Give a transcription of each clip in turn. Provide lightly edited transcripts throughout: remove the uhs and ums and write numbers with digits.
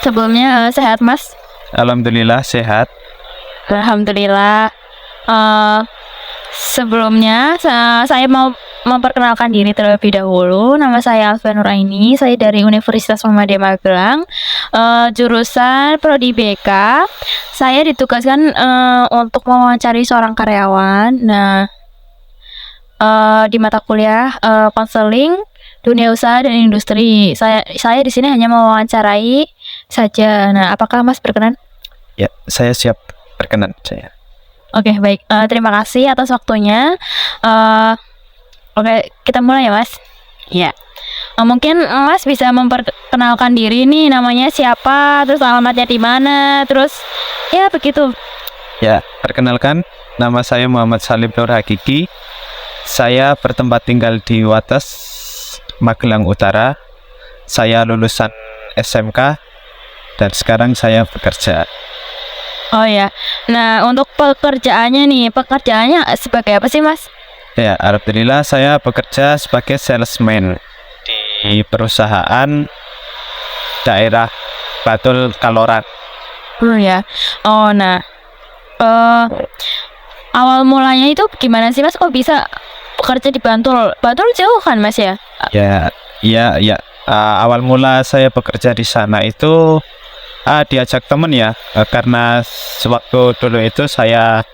Sebelumnya sehat Mas? Alhamdulillah sehat. Alhamdulillah. Eh, Sebelumnya saya mau memperkenalkan diri terlebih dahulu. Nama saya Alfian Nuraini. Saya dari Universitas Muhammadiyah Magelang, jurusan Prodi BK. Saya ditugaskan untuk mewawancari seorang karyawan. Nah, di mata kuliah konseling dunia usaha dan industri. Saya di sini hanya mewawancarai saja. Nah, apakah Mas berkenan? Ya, saya siap berkenan saya. Oke, baik. Terima kasih atas waktunya. Eh, Oke, kita mulai ya, Mas. Ya. Mungkin Mas bisa memperkenalkan diri nih, namanya siapa, terus alamatnya di mana, terus ya begitu. Ya, perkenalkan, nama saya Muhammad Salim Nur Hakiki. Saya bertempat tinggal di Wates, Magelang Utara. Saya lulusan SMK dan sekarang saya bekerja. Oh ya. Nah, untuk pekerjaannya sebagai apa sih, Mas? Ya, alhamdulillah saya bekerja sebagai salesman di perusahaan daerah Batul Kaloran. Ya. Oh, nah. Awal mulanya itu gimana sih, Mas? Kok bisa bekerja di Bantul? Bantul jauh kan, Mas ya? Ya. Awal mula saya bekerja di sana itu diajak temen ya, karena sewaktu dulu itu saya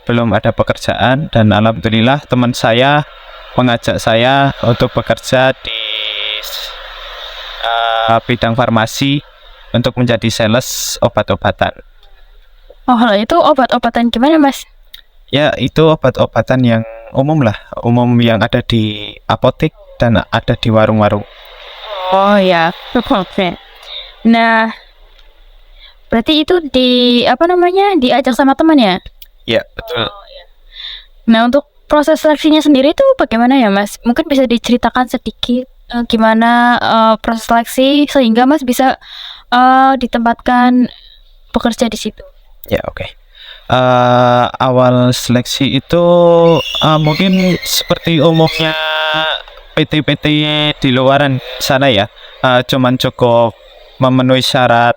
belum ada pekerjaan dan alhamdulillah teman saya mengajak saya untuk bekerja di bidang farmasi untuk menjadi sales obat-obatan. Oh, itu obat-obatan gimana, Mas? Ya, itu obat-obatan yang umum yang ada di apotek dan ada di warung-warung. Oh ya, oke. Nah, berarti itu diajak sama teman ya? Ya, betul. Nah, untuk proses seleksinya sendiri itu bagaimana ya, Mas? Mungkin bisa diceritakan sedikit gimana proses seleksi sehingga Mas bisa ditempatkan bekerja di situ. Ya, oke. Awal seleksi itu mungkin seperti umumnya PT-PT di luaran sana ya, cuman cukup memenuhi syarat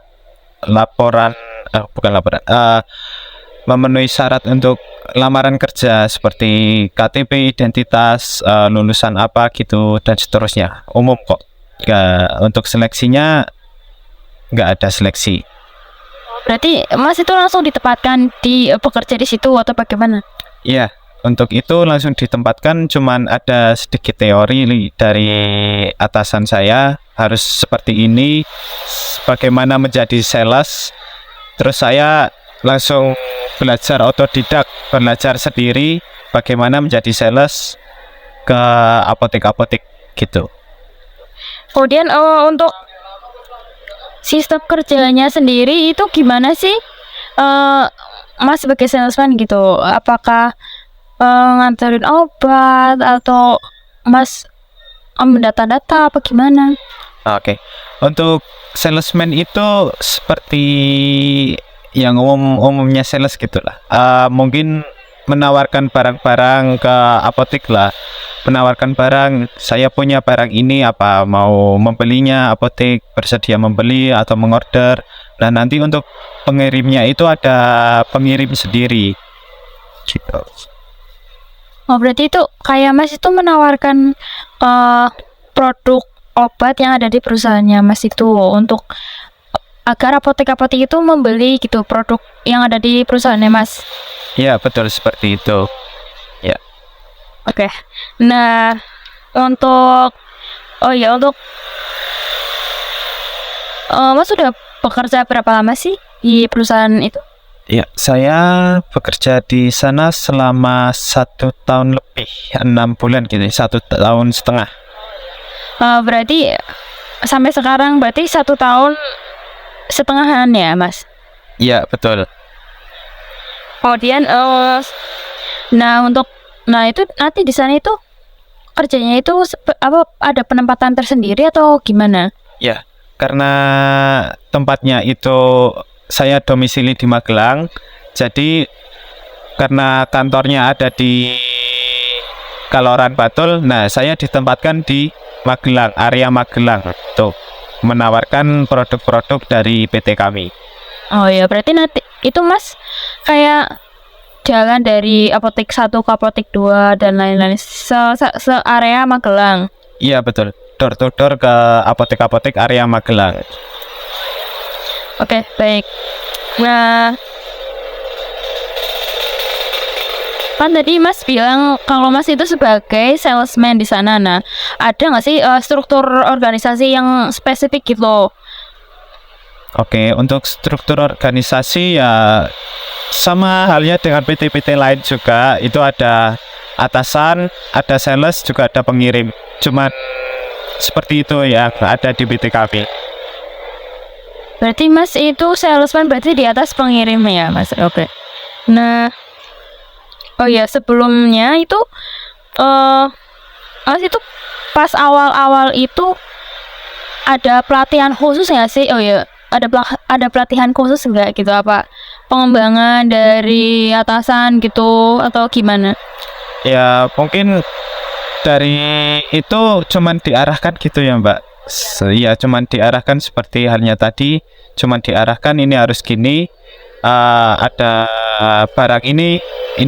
memenuhi syarat untuk lamaran kerja seperti KTP, identitas, lulusan apa gitu dan seterusnya. Umum kok. Untuk seleksinya nggak ada seleksi. Berarti Mas itu langsung ditempatkan di bekerja di situ atau bagaimana? Iya, untuk itu langsung ditempatkan, cuman ada sedikit teori dari atasan saya harus seperti ini, bagaimana menjadi sales. Terus saya langsung belajar otodidak, belajar sendiri bagaimana menjadi sales ke apotek-apotek gitu. Kemudian untuk sistem kerjanya sendiri itu gimana sih, Mas sebagai salesman gitu? Apakah nganterin obat atau Mas mendata-data apa gimana? Oke. Untuk salesman itu seperti yang umumnya sales gitulah. Mungkin menawarkan barang-barang ke apotek lah. Menawarkan barang, saya punya barang ini, apa mau membelinya, apotek bersedia membeli atau mengorder. Nah, nanti untuk pengirimnya itu ada pengirim sendiri gitu. Oh, berarti itu kayak Mas itu menawarkan produk obat yang ada di perusahaannya Mas itu untuk agar apotek-apotek itu membeli gitu produk yang ada di perusahaannya Mas. Ya, betul seperti itu. Ya. Oke. Nah, untuk Mas sudah bekerja berapa lama sih di perusahaan itu? Ya, saya bekerja di sana selama 1 tahun lebih, 6 bulan gitu, 1,5 tahun. Berarti sampai sekarang berarti 1,5 tahun ya, Mas? Ya, betul. Kemudian, itu nanti di sana itu kerjanya itu ada penempatan tersendiri atau gimana? Ya, karena tempatnya itu saya domisili di Magelang, jadi karena kantornya ada di Kaloran Batul, nah saya ditempatkan di Magelang, area Magelang tuh. menawarkan produk-produk dari PT kami. Oh ya, berarti nanti itu Mas kayak jalan dari apotek 1 ke apotek 2 dan lain-lain se area Magelang. Iya betul, door to door ke apotek-apotek area Magelang. Oke, baik. Nah, kan tadi Mas bilang kalau Mas itu sebagai salesman di sana. Nah, ada nggak sih struktur organisasi yang spesifik gitu? Oke, untuk struktur organisasi ya sama halnya dengan PT-PT lain juga, itu ada atasan, ada sales, juga ada pengirim. Cuman seperti itu ya ada di PT kami. Berarti Mas itu salesman berarti di atas pengirim ya, Mas. Oke. Nah, oh ya sebelumnya itu Mas itu pas awal-awal itu ada pelatihan khusus nggak sih? Oh ya, ada pelatihan khusus nggak gitu, apa pengembangan dari atasan gitu atau gimana? Ya mungkin dari itu cuman diarahkan gitu ya Mbak. Ya cuman diarahkan seperti halnya tadi, cuman diarahkan ini harus gini, ada barang ini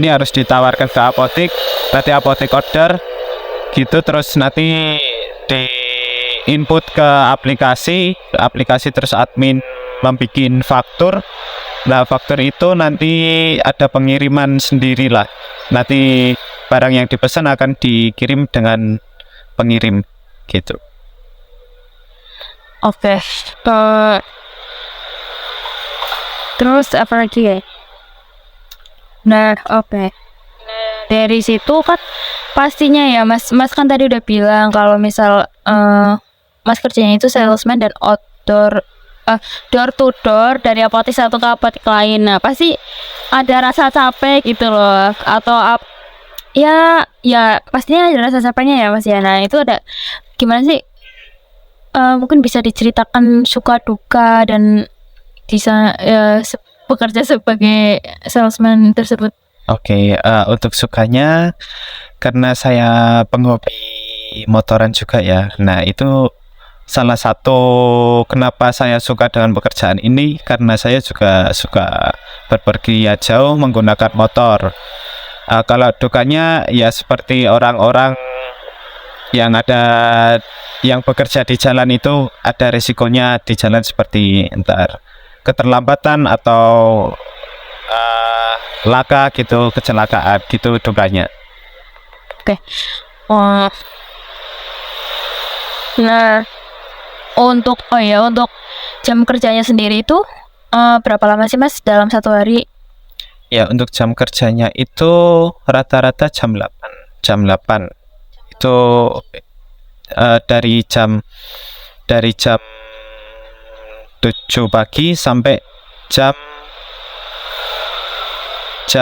harus ditawarkan ke apotek, nanti apotek order gitu, terus nanti di input ke aplikasi terus admin membikin faktur. Nah faktur itu nanti ada pengiriman sendiri lah, nanti barang yang dipesan akan dikirim dengan pengirim gitu. Oke. Terus apa lagi ya? Nah, oke. Dari situ kan pastinya ya Mas kan tadi udah bilang kalau misal Mas kerjanya itu salesman dan outdoor door to door dari apotek satu ke apotek lain. Nah, pasti ada rasa capek gitu loh, atau ya pastinya ada rasa capeknya ya Mas ya. Nah, itu ada gimana sih? Mungkin bisa diceritakan suka duka dan bisa bekerja sebagai salesman tersebut. Oke, untuk sukanya karena saya penghobi motoran juga ya. Nah, itu salah satu kenapa saya suka dengan pekerjaan ini, karena saya juga suka berpergian jauh menggunakan motor. Kalau dukanya ya seperti orang-orang yang bekerja di jalan itu ada risikonya di jalan, seperti entar keterlambatan atau laka gitu, kecelakaan gitu dukanya. Oke. Nah, untuk jam kerjanya sendiri itu berapa lama sih Mas dalam satu hari? Ya, untuk jam kerjanya itu rata-rata jam 8. Jam 8 itu dari jam 7 pagi sampai jam 2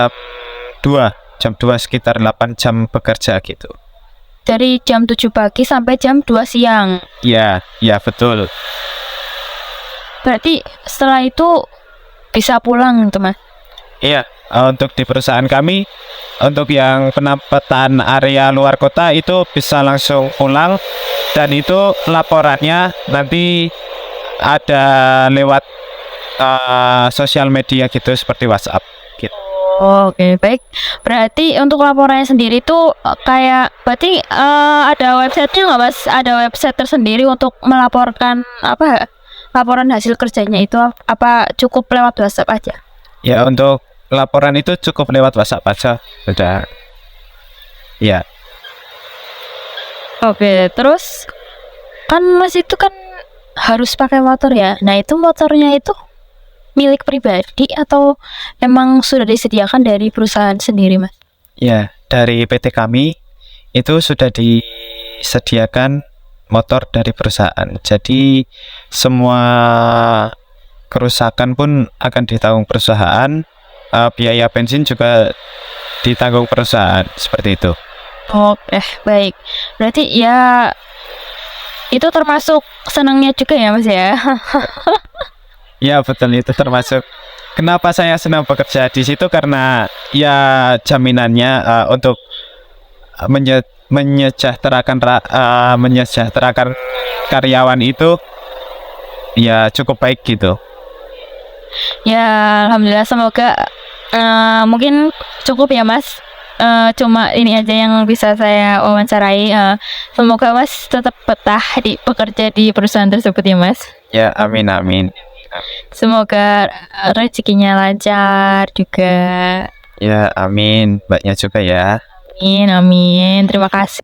sekitar 8 jam bekerja gitu. Dari jam 7 pagi sampai jam 2 siang. Ya betul. Berarti setelah itu bisa pulang gitu Mas? Iya, untuk di perusahaan kami, untuk yang penempatan area luar kota itu bisa langsung pulang, dan itu laporannya nanti ada lewat sosial media gitu, seperti WhatsApp gitu. Oke, baik. Berarti untuk laporannya sendiri tuh berarti ada websitenya nggak Mas? Ada website tersendiri untuk melaporkan laporan hasil kerjanya itu, apa cukup lewat WhatsApp aja? Ya, untuk laporan itu cukup lewat WhatsApp aja, sudah. Ya. Oke, terus kan Mas itu kan harus pakai motor ya. Nah, itu motornya itu milik pribadi atau emang sudah disediakan dari perusahaan sendiri, Mas? Ya, dari PT kami itu sudah disediakan motor dari perusahaan. Jadi semua kerusakan pun akan ditanggung perusahaan, biaya bensin juga ditanggung perusahaan, seperti itu. Oke, baik. Berarti ya itu termasuk senangnya juga ya Mas ya? Ya betul, itu termasuk kenapa saya senang bekerja di situ, karena ya jaminannya untuk menyejahterakan karyawan itu ya cukup baik gitu. Ya, alhamdulillah, semoga mungkin cukup ya Mas. Cuma ini aja yang bisa saya wawancarai. Semoga Mas tetap betah bekerja di perusahaan tersebut ya Mas. Ya, amin amin. Semoga rezekinya lancar juga. Ya, amin. Mbaknya juga ya. Amin, amin. Terima kasih.